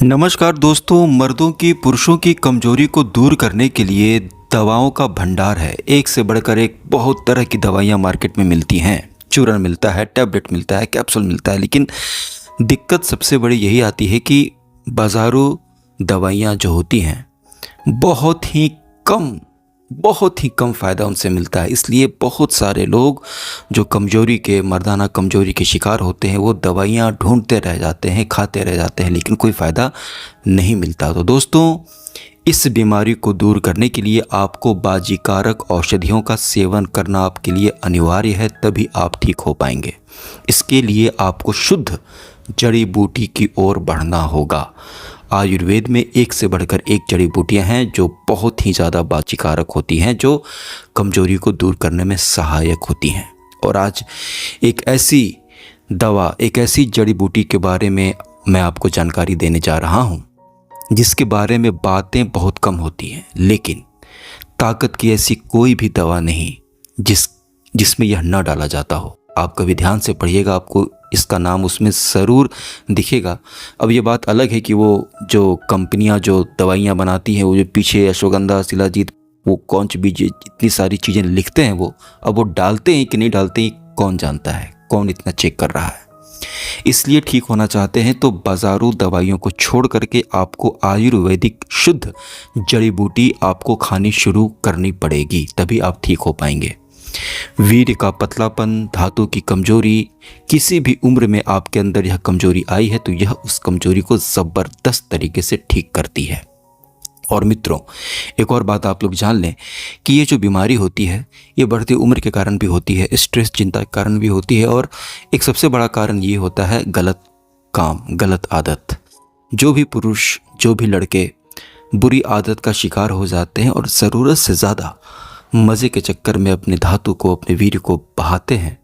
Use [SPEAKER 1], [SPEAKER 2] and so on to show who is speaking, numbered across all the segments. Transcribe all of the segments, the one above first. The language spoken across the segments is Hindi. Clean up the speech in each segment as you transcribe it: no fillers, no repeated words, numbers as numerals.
[SPEAKER 1] नमस्कार दोस्तों, मर्दों की पुरुषों की कमजोरी को दूर करने के लिए दवाओं का भंडार है। एक से बढ़कर एक बहुत तरह की दवाइयाँ मार्केट में मिलती हैं। चूर्ण मिलता है, टैबलेट मिलता है, कैप्सूल मिलता है, लेकिन दिक्कत सबसे बड़ी यही आती है कि बाज़ारू दवाइयाँ जो होती हैं बहुत ही कम फ़ायदा उनसे मिलता है। इसलिए बहुत सारे लोग जो मर्दाना कमजोरी के शिकार होते हैं वो दवाइयाँ ढूंढते रह जाते हैं, खाते रह जाते हैं, लेकिन कोई फ़ायदा नहीं मिलता। तो दोस्तों, इस बीमारी को दूर करने के लिए आपको बाजीकारक औषधियों का सेवन करना आपके लिए अनिवार्य है, तभी आप ठीक हो पाएंगे। इसके लिए आपको शुद्ध जड़ी बूटी की ओर बढ़ना होगा। आयुर्वेद में एक से बढ़कर एक जड़ी बूटियां हैं जो बहुत ही ज़्यादा बाजीकारक होती हैं, जो कमजोरी को दूर करने में सहायक होती हैं। और आज एक ऐसी जड़ी बूटी के बारे में मैं आपको जानकारी देने जा रहा हूं, जिसके बारे में बातें बहुत कम होती हैं, लेकिन ताकत की ऐसी कोई भी दवा नहीं जिसमें यह न डाला जाता हो। आप कभी ध्यान से पढ़िएगा, आपको इसका नाम उसमें ज़रूर दिखेगा। अब ये बात अलग है कि वो जो कंपनियां जो दवाइयां बनाती हैं, वो जो पीछे अश्वगंधा, शिलाजीत, वो कौन सी बीज, इतनी सारी चीज़ें लिखते हैं, अब वो डालते हैं कि नहीं डालते हैं कौन जानता है, कौन इतना चेक कर रहा है। इसलिए ठीक होना चाहते हैं तो बाज़ारू दवाइयों को छोड़ करके आपको आयुर्वेदिक शुद्ध जड़ी बूटी आपको खानी शुरू करनी पड़ेगी, तभी आप ठीक हो पाएंगे। वीर्य का पतलापन, धातु की कमजोरी, किसी भी उम्र में आपके अंदर यह कमजोरी आई है तो यह उस कमजोरी को ज़बरदस्त तरीके से ठीक करती है। और मित्रों, एक और बात आप लोग जान लें कि ये जो बीमारी होती है ये बढ़ती उम्र के कारण भी होती है, स्ट्रेस, चिंता के कारण भी होती है, और एक सबसे बड़ा कारण ये होता है गलत काम, गलत आदत। जो भी पुरुष, जो भी लड़के बुरी आदत का शिकार हो जाते हैं और ज़रूरत से ज़्यादा मज़े के चक्कर में अपने धातु को, अपने वीर्य को बहाते हैं,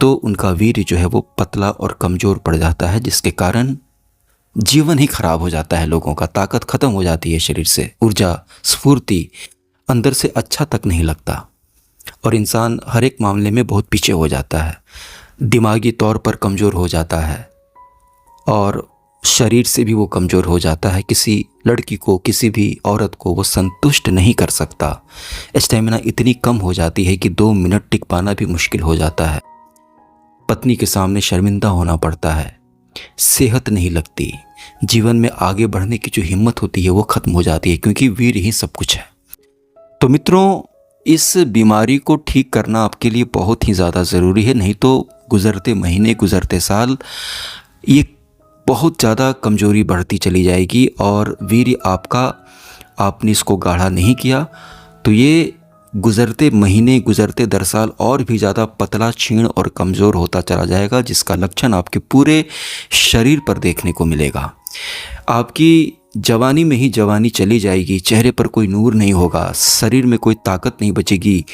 [SPEAKER 1] तो उनका वीर्य जो है वो पतला और कमज़ोर पड़ जाता है, जिसके कारण जीवन ही खराब हो जाता है। लोगों का ताकत ख़त्म हो जाती है शरीर से, ऊर्जा, स्फूर्ति अंदर से अच्छा तक नहीं लगता, और इंसान हर एक मामले में बहुत पीछे हो जाता है। दिमागी तौर पर कमज़ोर हो जाता है और शरीर से भी वो कमज़ोर हो जाता है। किसी लड़की को, किसी भी औरत को वो संतुष्ट नहीं कर सकता। स्टेमिना इतनी कम हो जाती है कि 2 मिनट टिक पाना भी मुश्किल हो जाता है। पत्नी के सामने शर्मिंदा होना पड़ता है, सेहत नहीं लगती, जीवन में आगे बढ़ने की जो हिम्मत होती है वो ख़त्म हो जाती है, क्योंकि वीर ही सब कुछ है। तो मित्रों, इस बीमारी को ठीक करना आपके लिए बहुत ही ज़्यादा ज़रूरी है, नहीं तो गुज़रते महीने, गुज़रते साल ये बहुत ज़्यादा कमज़ोरी बढ़ती चली जाएगी, और वीर्य आपने इसको गाढ़ा नहीं किया तो ये गुज़रते महीने, गुज़रते दरसाल और भी ज़्यादा पतला, क्षीण और कमज़ोर होता चला जाएगा, जिसका लक्षण आपके पूरे शरीर पर देखने को मिलेगा। आपकी जवानी में ही जवानी चली जाएगी, चेहरे पर कोई नूर नहीं होगा, शरीर में कोई ताकत नहीं बचेगी,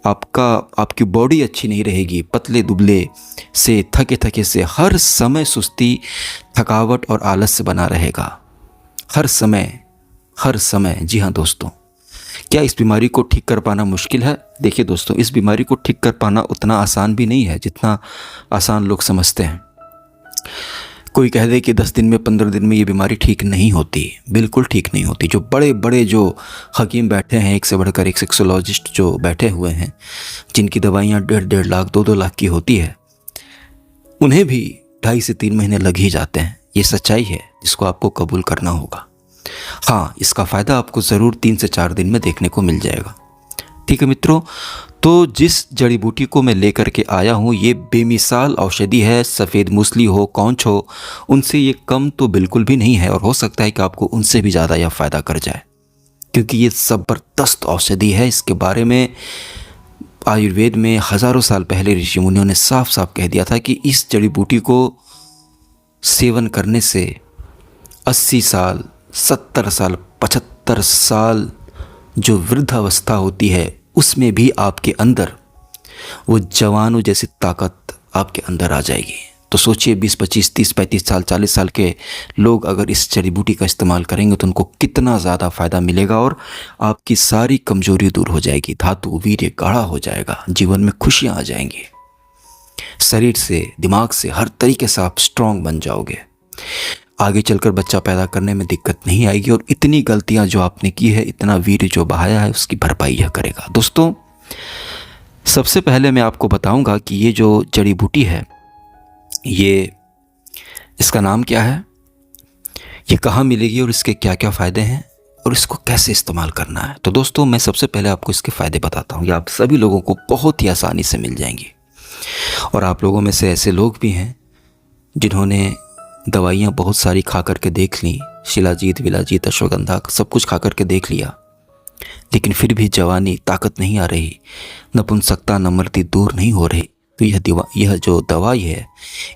[SPEAKER 1] आपकी बॉडी अच्छी नहीं रहेगी, पतले दुबले से, थके थके से, हर समय सुस्ती, थकावट और आलस्य बना रहेगा, हर समय। जी हाँ दोस्तों, क्या इस बीमारी को ठीक कर पाना मुश्किल है? देखिए दोस्तों, इस बीमारी को ठीक कर पाना उतना आसान भी नहीं है जितना आसान लोग समझते हैं। कोई कह दे कि 10 दिन में, 15 दिन में ये बीमारी ठीक नहीं होती, बिल्कुल ठीक नहीं होती। जो बड़े बड़े जो हकीम बैठे हैं, एक से बढ़कर एक सेक्सोलॉजिस्ट जो बैठे हुए हैं, जिनकी दवाइयाँ 1.5 लाख, 2-2 लाख की होती है, उन्हें भी 2.5 से 3 महीने लग ही जाते हैं। ये सच्चाई है जिसको आपको कबूल करना होगा। हाँ, इसका फ़ायदा आपको ज़रूर 3 से 4 दिन में देखने को मिल जाएगा। ठीक है मित्रों, तो जिस जड़ी बूटी को मैं लेकर के आया हूँ ये बेमिसाल औषधि है। सफ़ेद मूसली हो, कौंच हो, उनसे ये कम तो बिल्कुल भी नहीं है, और हो सकता है कि आपको उनसे भी ज़्यादा यह फ़ायदा कर जाए, क्योंकि ये ज़बरदस्त औषधि है। इसके बारे में आयुर्वेद में हज़ारों साल पहले ऋषि मुनियों ने साफ साफ कह दिया था कि इस जड़ी बूटी को सेवन करने से 80 साल, 70 साल, 75 साल जो वृद्धावस्था होती है उसमें भी आपके अंदर वो जवानों जैसी ताकत आपके अंदर आ जाएगी। तो सोचिए, 20, 25, 30, 35 साल, 40 साल के लोग अगर इस जड़ी बूटी का इस्तेमाल करेंगे तो उनको कितना ज़्यादा फ़ायदा मिलेगा, और आपकी सारी कमज़ोरी दूर हो जाएगी, धातु वीर्य गाढ़ा हो जाएगा, जीवन में खुशियाँ आ जाएंगी, शरीर से, दिमाग से, हर तरीके से आप स्ट्रांग बन जाओगे। आगे चलकर बच्चा पैदा करने में दिक्कत नहीं आएगी और इतनी गलतियां जो आपने की है, इतना वीर्य जो बहाया है, उसकी भरपाई यह करेगा। दोस्तों, सबसे पहले मैं आपको बताऊंगा कि ये जो जड़ी बूटी है, ये इसका नाम क्या है, ये कहाँ मिलेगी और इसके क्या क्या फ़ायदे हैं और इसको कैसे इस्तेमाल करना है। तो दोस्तों, मैं सबसे पहले आपको इसके फ़ायदे बताता हूँ। ये आप सभी लोगों को बहुत ही आसानी से मिल जाएंगी और आप लोगों में से ऐसे लोग भी हैं जिन्होंने दवाइयाँ बहुत सारी खा करके देख ली, शिलाजीत, विलाजीत, अश्वगंधा, सब कुछ खा करके देख लिया, लेकिन फिर भी जवानी, ताकत नहीं आ रही, नपुंसकता, नम्रता दूर नहीं हो रही। तो यह जो दवाई है,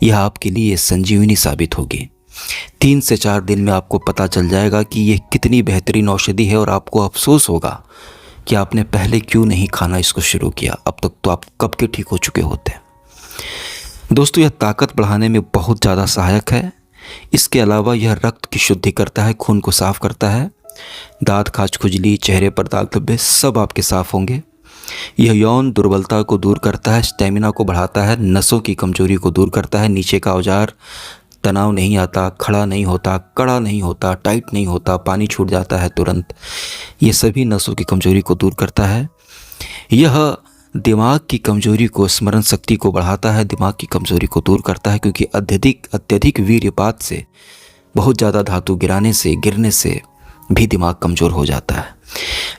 [SPEAKER 1] यह आपके लिए संजीवनी साबित होगी। 3 से 4 दिन में आपको पता चल जाएगा कि यह कितनी बेहतरीन औषधि है और आपको अफसोस होगा कि आपने पहले क्यों नहीं खाना इसको शुरू किया। अब तक तो आप कब के ठीक हो चुके होते हैं। दोस्तों, यह ताकत बढ़ाने में बहुत ज़्यादा सहायक है। इसके अलावा यह रक्त की शुद्धि करता है, खून को साफ़ करता है, दांत, खाज, खुजली, चेहरे पर दाग धब्बे सब आपके साफ़ होंगे। यह यौन दुर्बलता को दूर करता है, स्टेमिना को बढ़ाता है, नसों की कमजोरी को दूर करता है, नीचे का औजार, तनाव नहीं आता, खड़ा नहीं होता, कड़ा नहीं होता, टाइट नहीं होता, पानी छूट जाता है तुरंत, ये सभी नसों की कमजोरी को दूर करता है। यह दिमाग की कमजोरी को, स्मरण शक्ति को बढ़ाता है, दिमाग की कमजोरी को दूर करता है, क्योंकि अत्यधिक वीर्यपात से, बहुत ज़्यादा धातु गिरने से भी दिमाग कमज़ोर हो जाता है।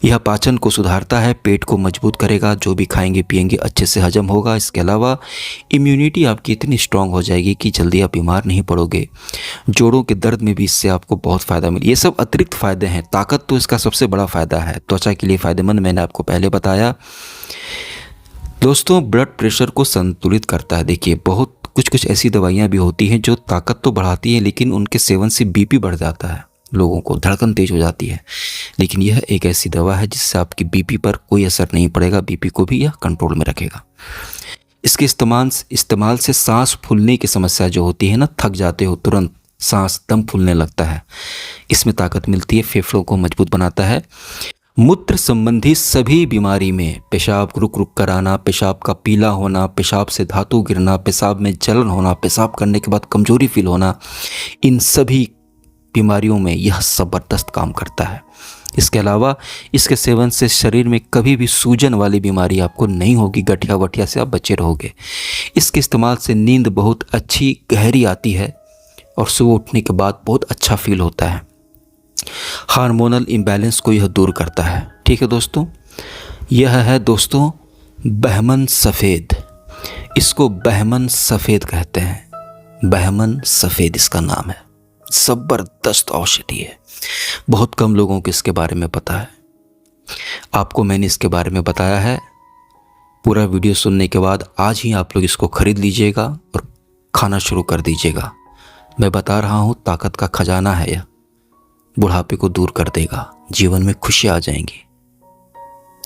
[SPEAKER 1] यह पाचन को सुधारता है, पेट को मजबूत करेगा, जो भी खाएंगे पिएंगे अच्छे से हजम होगा। इसके अलावा इम्यूनिटी आपकी इतनी स्ट्रांग हो जाएगी कि जल्दी आप बीमार नहीं पड़ोगे। जोड़ों के दर्द में भी इससे आपको बहुत फ़ायदा मिले। ये सब अतिरिक्त फ़ायदे हैं। ताकत तो इसका सबसे बड़ा फ़ायदा है, त्वचा के लिए फ़ायदेमंद, मैंने आपको पहले बताया। दोस्तों, ब्लड प्रेशर को संतुलित करता है। देखिए, बहुत कुछ ऐसी दवाइयाँ भी होती हैं जो ताकत तो बढ़ाती है, लेकिन उनके सेवन से बीपी बढ़ जाता है, लोगों को धड़कन तेज हो जाती है। लेकिन यह एक ऐसी दवा है जिससे आपकी बीपी पर कोई असर नहीं पड़ेगा, बीपी को भी यह कंट्रोल में रखेगा। इसके इस्तेमाल से सांस फूलने की समस्या जो होती है ना, थक जाते हो तुरंत, सांस दम फूलने लगता है, इसमें ताकत मिलती है। फेफड़ों को मजबूत बनाता है। मूत्र संबंधी सभी बीमारी में, पेशाब रुक रुक कर आना, पेशाब का पीला होना, पेशाब से धातु गिरना, पेशाब में जलन होना, पेशाब करने के बाद कमजोरी फील होना, इन सभी बीमारियों में यह ज़बरदस्त काम करता है। इसके अलावा इसके सेवन से शरीर में कभी भी सूजन वाली बीमारी आपको नहीं होगी, गठिया वठिया से आप बचे रहोगे। इसके इस्तेमाल से नींद बहुत अच्छी गहरी आती है और सुबह उठने के बाद बहुत अच्छा फील होता है। हार्मोनल इम्बैलेंस को यह दूर करता है। ठीक है दोस्तों, यह है दोस्तों बहमन सफ़ेद। इसको बहमन सफ़ेद कहते हैं। बहमन सफ़ेद इसका नाम है। ज़बरदस्त औषधि है। बहुत कम लोगों को इसके बारे में पता है। आपको मैंने इसके बारे में बताया है। पूरा वीडियो सुनने के बाद आज ही आप लोग इसको खरीद लीजिएगा और खाना शुरू कर दीजिएगा। मैं बता रहा हूँ, ताकत का खजाना है यह। बुढ़ापे को दूर कर देगा, जीवन में खुशियाँ आ जाएंगी।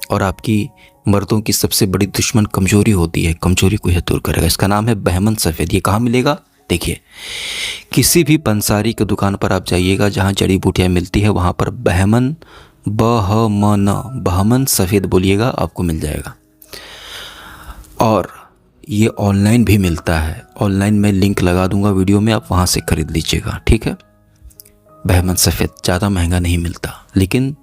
[SPEAKER 1] और आपकी मर्दों की सबसे बड़ी दुश्मन कमजोरी होती है, कमजोरी को यह दूर करेगा। इसका नाम है बहमन सफ़ेद। ये कहाँ मिलेगा? देखिए, किसी भी पंसारी की दुकान पर आप जाइएगा जहाँ जड़ी बूटियाँ मिलती है, वहाँ पर बहमन बहमन सफ़ेद बोलिएगा, आपको मिल जाएगा। और ये ऑनलाइन भी मिलता है। ऑनलाइन मैं लिंक लगा दूंगा वीडियो में, आप वहाँ से खरीद लीजिएगा। ठीक है, बहमन सफ़ेद ज़्यादा महंगा नहीं मिलता, लेकिन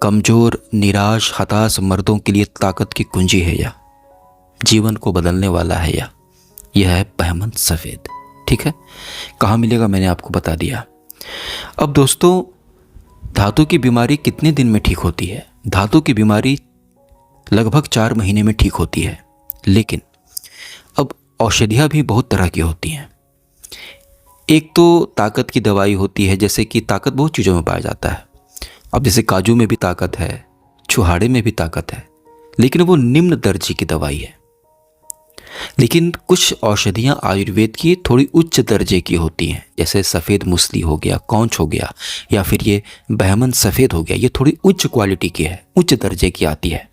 [SPEAKER 1] कमज़ोर, निराश, हताश मर्दों के लिए ताकत की कुंजी है यह, जीवन को बदलने वाला है यह है बहमन सफ़ेद। ठीक है, कहाँ मिलेगा मैंने आपको बता दिया। अब दोस्तों, धातु की बीमारी कितने दिन में ठीक होती है? धातु की बीमारी लगभग 4 महीने में ठीक होती है। लेकिन अब औषधियाँ भी बहुत तरह की होती हैं। एक तो ताकत की दवाई होती है, जैसे कि ताकत बहुत चीज़ों में पाया जाता है। अब जैसे काजू में भी ताकत है, छुहाड़े में भी ताकत है, लेकिन वो निम्न दर्जे की दवाई है। लेकिन कुछ औषधियाँ आयुर्वेद की थोड़ी उच्च दर्जे की होती हैं, जैसे सफ़ेद मूसली हो गया, कौंच हो गया, या फिर ये बहमन सफ़ेद हो गया। ये थोड़ी उच्च क्वालिटी की है, उच्च दर्जे की आती है।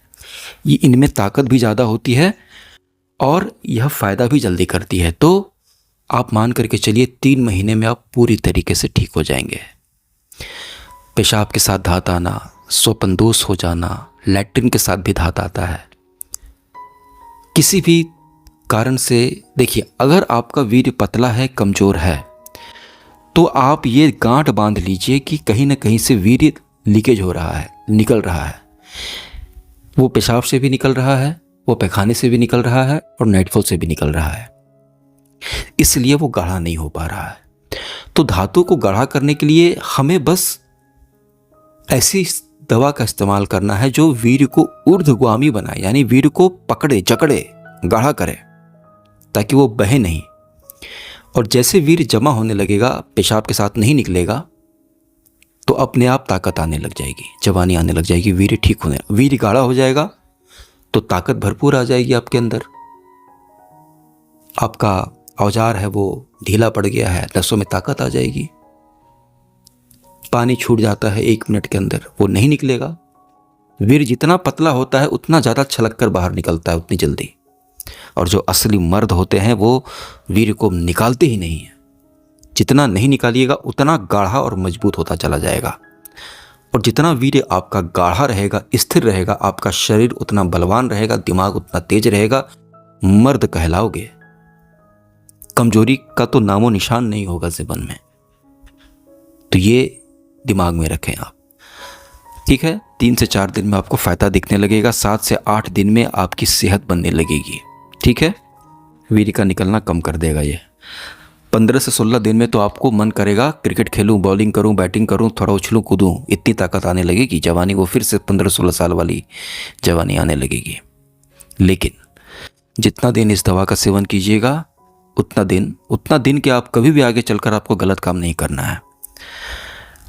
[SPEAKER 1] ये इनमें ताकत भी ज़्यादा होती है और यह फ़ायदा भी जल्दी करती है। तो आप मान करके चलिए 3 महीने में आप पूरी तरीके से ठीक हो जाएंगे। पेशाब के साथ धात आना, स्वपनदोष हो जाना, लैट्रिन के साथ भी धात आता है, किसी भी कारण से। देखिए, अगर आपका वीर्य पतला है, कमज़ोर है, तो आप ये गांठ बांध लीजिए कि कहीं ना कहीं से वीर्य लीकेज हो रहा है, निकल रहा है। वो पेशाब से भी निकल रहा है, वो पैखाने से भी निकल रहा है और नाइटफॉल से भी निकल रहा है, इसलिए वो गाढ़ा नहीं हो पा रहा है। तो धातु को गाढ़ा करने के लिए हमें बस ऐसी दवा का इस्तेमाल करना है जो वीर्य को ऊर्ध्वगामी बनाए, यानी वीर्य को पकड़े, जकड़े, गाढ़ा करे, ताकि वो बहे नहीं। और जैसे वीर्य जमा होने लगेगा, पेशाब के साथ नहीं निकलेगा, तो अपने आप ताकत आने लग जाएगी, जवानी आने लग जाएगी, वीर्य ठीक होने, वीर्य गाढ़ा हो जाएगा तो ताकत भरपूर आ जाएगी आपके अंदर। आपका औजार है वो ढीला पड़ गया है, नसों में ताकत आ जाएगी। पानी छूट जाता है 1 मिनट के अंदर, वो नहीं निकलेगा। वीर्य जितना पतला होता है उतना ज़्यादा छलक कर बाहर निकलता है, उतनी जल्दी। और जो असली मर्द होते हैं वो वीर्य को निकालते ही नहीं है। जितना नहीं निकालिएगा उतना गाढ़ा और मजबूत होता चला जाएगा। और जितना वीर्य आपका गाढ़ा रहेगा, स्थिर रहेगा, आपका शरीर उतना बलवान रहेगा, दिमाग उतना तेज रहेगा, मर्द कहलाओगे। कमजोरी का तो नामो निशान नहीं होगा जीवन में। तो ये दिमाग में रखें आप, ठीक है। 3 से 4 दिन में आपको फ़ायदा दिखने लगेगा, 7 से 8 दिन में आपकी सेहत बनने लगेगी, ठीक है। वीर्य का निकलना कम कर देगा ये। 15 से 16 दिन में तो आपको मन करेगा क्रिकेट खेलूं, बॉलिंग करूं, बैटिंग करूं, थोड़ा उछलूं कूदूं, इतनी ताकत आने लगेगी। जवानी वो फिर से 15-16 साल वाली जवानी आने लगेगी। लेकिन जितना दिन इस दवा का सेवन कीजिएगा उतना दिन कि आप कभी भी आगे चलकर आपको गलत काम नहीं करना है,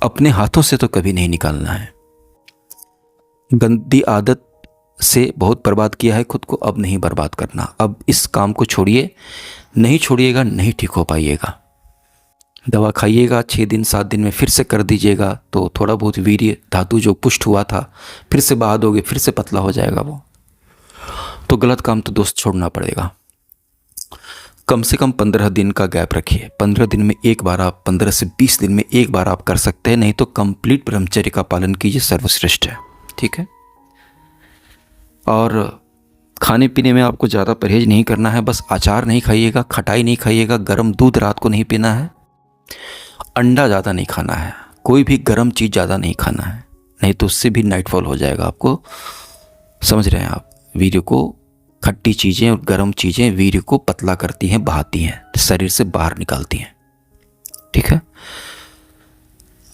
[SPEAKER 1] अपने हाथों से तो कभी नहीं निकालना है। गंदी आदत से बहुत बर्बाद किया है खुद को, अब नहीं बर्बाद करना। अब इस काम को छोड़िए, नहीं छोड़िएगा नहीं ठीक हो पाइएगा। दवा खाइएगा, 6 दिन 7 दिन में फिर से कर दीजिएगा, तो थोड़ा बहुत वीर्य धातु जो पुष्ट हुआ था फिर से बहा दोगे, फिर से पतला हो जाएगा वो। तो गलत काम तो दोस्त छोड़ना पड़ेगा। कम से कम 15 दिन का गैप रखिए। 15 दिन में एक बार आप, 15 से 20 दिन में एक बार आप कर सकते हैं, नहीं तो कंप्लीट ब्रह्मचर्य का पालन कीजिए, सर्वश्रेष्ठ है, ठीक है। और खाने पीने में आपको ज़्यादा परहेज नहीं करना है। बस अचार नहीं खाइएगा, खटाई नहीं खाइएगा, गर्म दूध रात को नहीं पीना है, अंडा ज़्यादा नहीं खाना है, कोई भी गर्म चीज़ ज़्यादा नहीं खाना है, नहीं तो उससे भी नाइटफॉल हो जाएगा आपको। समझ रहे हैं आप? वीर्य को, खट्टी चीज़ें और गर्म चीज़ें वीर्य को पतला करती हैं, बहाती हैं, शरीर से बाहर निकालती हैं, ठीक है।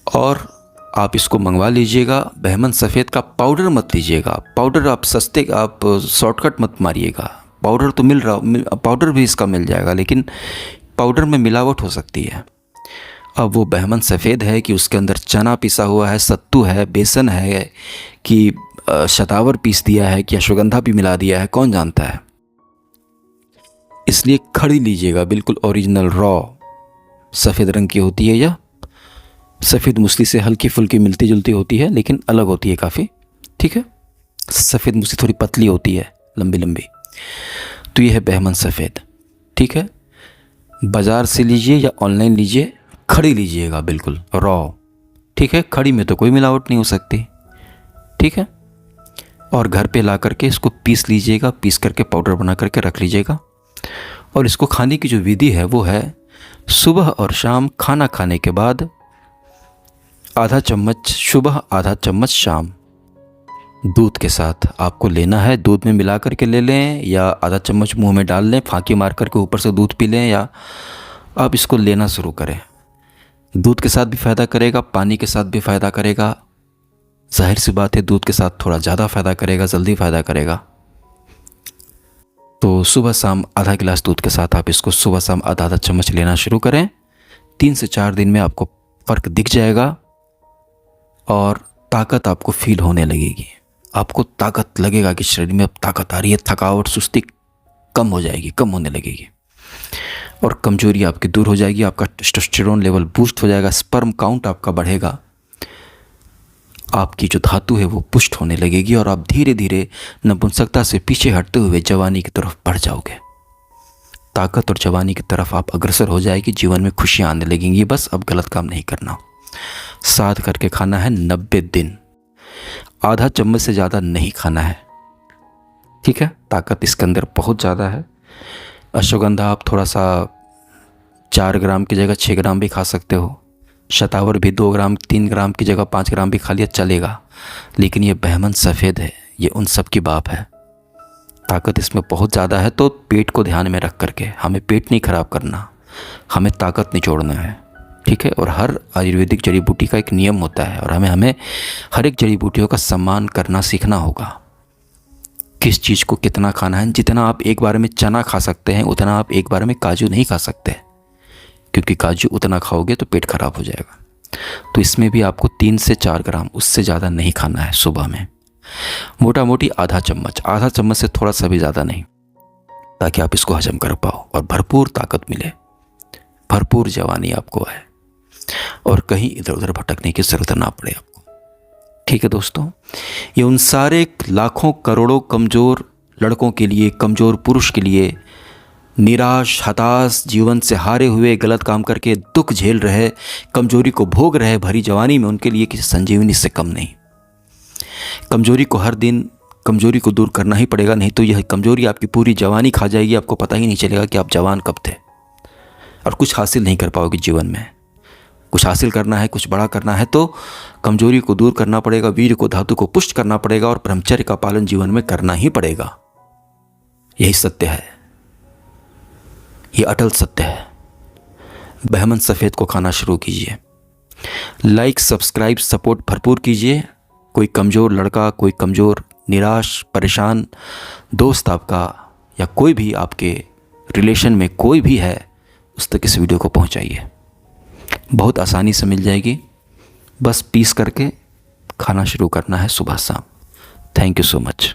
[SPEAKER 1] और आप इसको मंगवा लीजिएगा। बहमन सफ़ेद का पाउडर मत लीजिएगा। पाउडर आप सस्ते, आप शॉर्टकट मत मारिएगा। पाउडर तो मिल रहा, पाउडर भी इसका मिल जाएगा, लेकिन पाउडर में मिलावट हो सकती है। अब वो बहमन सफ़ेद है कि उसके अंदर चना पिसा हुआ है, सत्तू है, बेसन है, कि शतावर पीस दिया है, कि अश्वगंधा भी मिला दिया है, कौन जानता है। इसलिए खड़ी लीजिएगा, बिल्कुल ओरिजिनल रॉ सफ़ेद रंग की होती है। यह सफ़ेद मूसली से हल्की फुल्की मिलती जुलती होती है, लेकिन अलग होती है काफ़ी, ठीक है। सफ़ेद मूसली थोड़ी पतली होती है, लंबी लंबी। तो ये है बहमन सफ़ेद, ठीक है। बाज़ार से लीजिए या ऑनलाइन लीजिए, खड़ी लीजिएगा, बिल्कुल रॉ, ठीक है। खड़ी में तो कोई मिलावट नहीं हो सकती, ठीक है। और घर पे ला करके इसको पीस लीजिएगा, पीस करके पाउडर बना करके रख लीजिएगा। और इसको खाने की जो विधि है वो है सुबह और शाम खाना खाने के बाद आधा चम्मच सुबह, आधा चम्मच शाम दूध के साथ आपको लेना है। दूध में मिला करके ले लें या आधा चम्मच मुंह में डाल लें, फांकी मार करके ऊपर से दूध पी लें, या आप इसको लेना शुरू करें। दूध के साथ भी फ़ायदा करेगा, पानी के साथ भी फ़ायदा करेगा। जाहिर सी बात है दूध के साथ थोड़ा ज़्यादा फ़ायदा करेगा, जल्दी फ़ायदा करेगा। तो सुबह शाम आधा गिलास दूध के साथ आप इसको सुबह शाम आधा आधा चम्मच लेना शुरू करें। 3 से 4 दिन में आपको फ़र्क दिख जाएगा और ताकत आपको फील होने लगेगी। आपको ताकत लगेगा कि शरीर में अब ताकत आ रही है, थकावट सुस्ती कम हो जाएगी, कम होने लगेगी, और कमजोरी आपकी दूर हो जाएगी। आपका टेस्टोस्टेरोन लेवल बूस्ट हो जाएगा, स्पर्म काउंट आपका बढ़ेगा, आपकी जो धातु है वो पुष्ट होने लगेगी, और आप धीरे धीरे नपुंसकता से पीछे हटते हुए जवानी की तरफ बढ़ जाओगे। ताकत और जवानी की तरफ आप अग्रसर हो जाएगी, जीवन में खुशियाँ आने लगेंगी। बस अब गलत काम नहीं करना। साथ करके खाना है 90 दिन, आधा चम्मच से ज़्यादा नहीं खाना है, ठीक है। ताकत इसके अंदर बहुत ज़्यादा है। अश्वगंधा आप थोड़ा सा 4 ग्राम की जगह 6 ग्राम भी खा सकते हो, शतावर भी 2 ग्राम 3 ग्राम की जगह 5 ग्राम भी खा लिया चलेगा, लेकिन ये बहमन सफ़ेद है, ये उन सब की बाप है। ताकत इसमें बहुत ज़्यादा है। तो पेट को ध्यान में रख करके, हमें पेट नहीं ख़राब करना, हमें ताकत निचोड़ना है, ठीक है। और हर आयुर्वेदिक जड़ी बूटी का एक नियम होता है और हमें हर एक जड़ी बूटियों का सम्मान करना सीखना होगा। किस चीज़ को कितना खाना है। जितना आप एक बार में चना खा सकते हैं उतना आप एक बार में काजू नहीं खा सकते, क्योंकि काजू उतना खाओगे तो पेट खराब हो जाएगा। तो इसमें भी आपको 3 से 4 ग्राम, उससे ज़्यादा नहीं खाना है सुबह में। मोटा मोटी आधा चम्मच से थोड़ा सा भी ज़्यादा नहीं, ताकि आप इसको हजम कर पाओ और भरपूर ताकत मिले, भरपूर जवानी आपको आए और कहीं इधर उधर भटकने की ज़रूरत ना पड़े आपको, ठीक है दोस्तों। ये उन सारे लाखों करोड़ों कमज़ोर लड़कों के लिए, कमज़ोर पुरुष के लिए, निराश हताश, जीवन से हारे हुए, गलत काम करके दुख झेल रहे, कमज़ोरी को भोग रहे भरी जवानी में, उनके लिए किसी संजीवनी से कम नहीं। कमज़ोरी को हर दिन कमज़ोरी को दूर करना ही पड़ेगा, नहीं तो यह कमज़ोरी आपकी पूरी जवानी खा जाएगी। आपको पता ही नहीं चलेगा कि आप जवान कब थे, और कुछ हासिल नहीं कर पाओगे जीवन में। कुछ हासिल करना है, कुछ बड़ा करना है तो कमज़ोरी को दूर करना पड़ेगा, वीर को धातु को पुष्ट करना पड़ेगा और ब्रह्मचर्य का पालन जीवन में करना ही पड़ेगा। यही सत्य है, ये अटल सत्य है। बहमन सफ़ेद को खाना शुरू कीजिए। लाइक सब्सक्राइब सपोर्ट भरपूर कीजिए। कोई कमज़ोर लड़का, कोई कमज़ोर निराश परेशान दोस्त आपका, या कोई भी आपके रिलेशन में कोई भी है, उस तक इस वीडियो को पहुंचाइए। बहुत आसानी से मिल जाएगी, बस पीस करके खाना शुरू करना है सुबह शाम। Thank you so much.